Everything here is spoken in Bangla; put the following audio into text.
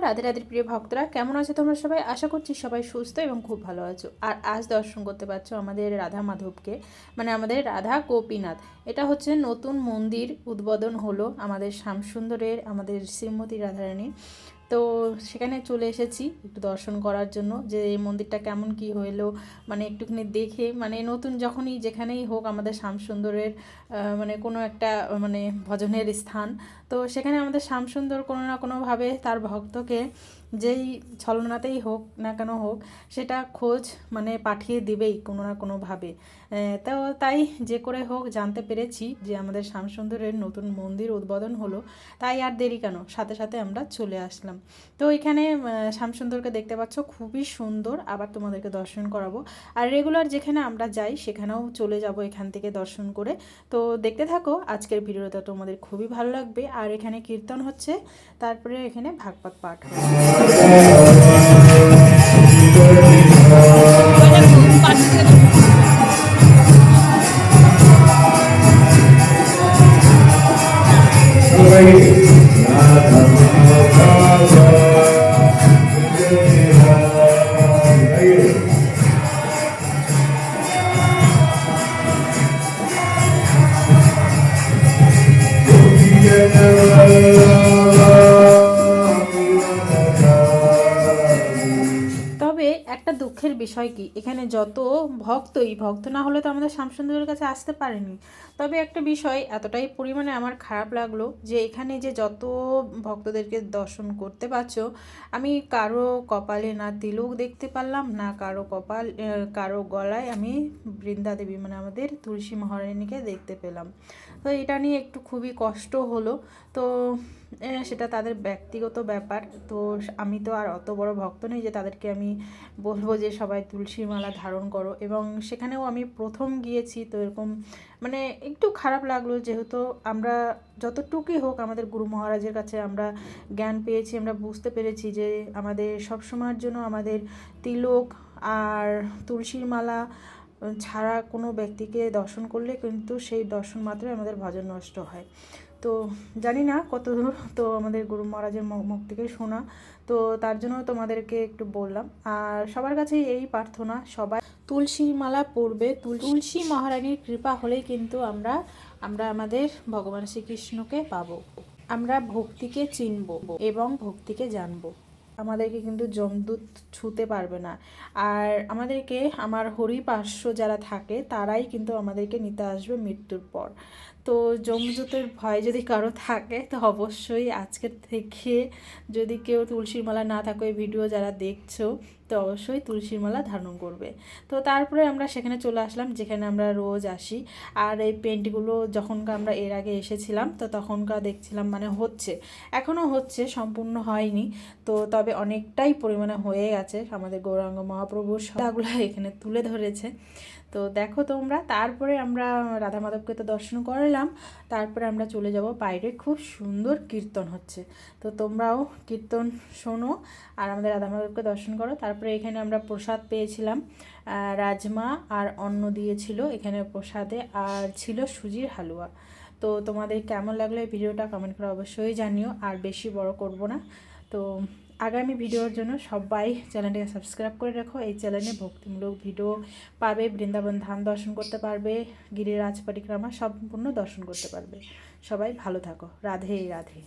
রাধে রাধে প্রিয় ভক্তরা, কেমন আছো তোমরা সবাই? আশা করছি সবাই সুস্থ এবং খুব ভালো আছো। আর আজ দর্শন করতে পারছো আমাদের রাধা মাধবকে, মানে আমাদের রাধা গোপীনাথ। এটা হচ্ছে নতুন মন্দির উদ্বোধন হলো আমাদের শ্যামসুন্দরের, আমাদের শ্রীমতী রাধারানী। তো সেখানে চলে এসেছি একটু দর্শন করার জন্য, যে এই মন্দিরটা কেমন কি হইলো, মানে একটুখানি দেখে, মানে নতুন যখনই যেখানেই হোক আমাদের শ্যামসুন্দরের মানে কোনো একটা মানে ভজনের স্থান, তো সেখানে আমাদের শ্যামসুন্দর কোনো না কোনোভাবে তার ভক্তকে যেই ছলনাতেই হোক না কেন হোক, সেটা খোঁজ মানে পাঠিয়ে দিবেই কোনো না কোনোভাবে। তো তাই যে করে হোক জানতে পেরেছি যে আমাদের শ্যামসুন্দরের নতুন মন্দির উদ্বোধন হলো। তাই আর দেরি কেন, সাথে সাথে আমরা চলে আসলাম। তো এখানে শ্যামসুন্দরকে দেখতে পাচ্ছ, খুবই সুন্দর। আবার তোমাদেরকে দর্শন করাবো। আর রেগুলার যেখানে আমরা যাই সেখানেও চলে যাব এখান থেকে দর্শন করে। তো দেখতে থাকো আজকের ভিডিওটা, তোমাদের খুবই ভালো লাগবে। আর এখানে কীর্তন হচ্ছে, তারপরে এখানে ভাগবত পাঠ হচ্ছে। তবে একটা দুঃখের বিষয় কি, এখানে যত ভক্ত না হলে তো আমাদের শ্যামসুন্দরের কাছে আসতে পারেনি। তবে একটা বিষয় এতটাই পরিমাণে আমার খারাপ লাগলো যে এখানে যে যত ভক্তদেরকে দর্শন করতে পারছো, আমি কারো কপালে না তিলক দেখতে পারলাম, না কারো কারো গলায় আমি বৃন্দা দেবী মানে আমাদের তুলসী মহারানীকে দেখতে পেলাম। তো এটা নিয়ে একটু খুবই কষ্ট হলো। তো সেটা তাদের ব্যক্তিগত ব্যাপার। তো আমি তো আর অত বড় ভক্ত নেই যে তাদেরকে আমি বলবো যে সবাই তুলসী মালা ধারণ করো। এবং সেখানেও আমি প্রথম গিয়েছি, তো এরকম মানে একটু খারাপ লাগলো, যেহেতু আমরা যতটুকুই হোক আমাদের গুরু মহারাজের কাছে আমরা জ্ঞান পেয়েছি, আমরা বুঝতে পেরেছি যে আমাদের সবসময়ের জন্য আমাদের তিলক আর তুলসীর মালা ছাড়া কোনো ব্যক্তিকে দর্শন করলে কিন্তু সেই দর্শন মাত্রই আমাদের ভজন নষ্ট হয়। তো জানি না কত দূর তো আমাদের গুরু মহারাজের মুখ থেকে শোনা, তো তার জন্য তোমাদেরকে একটু বললাম। আর সবার কাছে এই প্রার্থনা, সবাই তুলসীর মালা পরবে। তুলসী মহারানীর কৃপা হলেই কিন্তু আমরা আমাদের ভগবান শ্রীকৃষ্ণকে পাবো। আমরা ভক্তিকে চিনব এবং ভক্তিকে জানবো। আমাদেরকে কিন্তু যমদূত ছুঁতে পারবে না। আর আমাদেরকে আমার হরিপার্শ্ব যারা থাকে তারাই কিন্তু আমাদেরকে নিতে আসবে মৃত্যুর পর। তো যমদূতের ভয় যদি কারো থাকে, তো অবশ্যই আজকের থেকে যদি কেউ তুলসীর মালা না থাকে, ওই ভিডিও যারা দেখছো, তো অবশ্যই তুলসীর মালা ধারণ করবে। তো তারপরে আমরা সেখানে চলে আসলাম যেখানে আমরা রোজ আসি। আর এই পেন্টগুলো যখনকার আমরা এর আগে এসেছিলাম, তো তখনকার দেখছিলাম মানে হচ্ছে, এখনও হচ্ছে, সম্পূর্ণ হয়নি। তো তবে অনেকটাই পরিমাণে হয়ে গেছে। আমাদের গৌরাঙ্গ মহাপ্রভুর সবগুলো এখানে তুলে ধরেছে। তো দেখো তোমরা, তারপরে আমরা রাধা মাধবকে তো দর্শন করলাম। তারপরে আমরা চলে যাব বাইরে, খুব সুন্দর কীর্তন হচ্ছে। তো তোমরাও কীর্তন শোনো আর আমাদের রাধা মাধবকে দর্শন করো। তারপরে এখানে আমরা প্রসাদ পেয়েছিলাম, রাজমা আর অন্ন দিয়েছিল এখানে প্রসাদে, আর ছিল সুজির হালুয়া। তো তোমাদের কেমন লাগলো এই ভিডিওটা কমেন্ট করে অবশ্যই জানিও। আর বেশি বড় করব না। তো আগামী ভিডিওর জন্য সবাই চ্যানেলটাকে সাবস্ক্রাইব করে রাখো। এই চ্যানেলে ভক্তিমূলক ভিডিও পাবে, বৃন্দাবন ধাম দর্শন করতে পারবে, গিরিরাজ পরিক্রমা সম্পূর্ণ দর্শন করতে পারবে। সবাই ভালো থাকো। রাধে রাধে।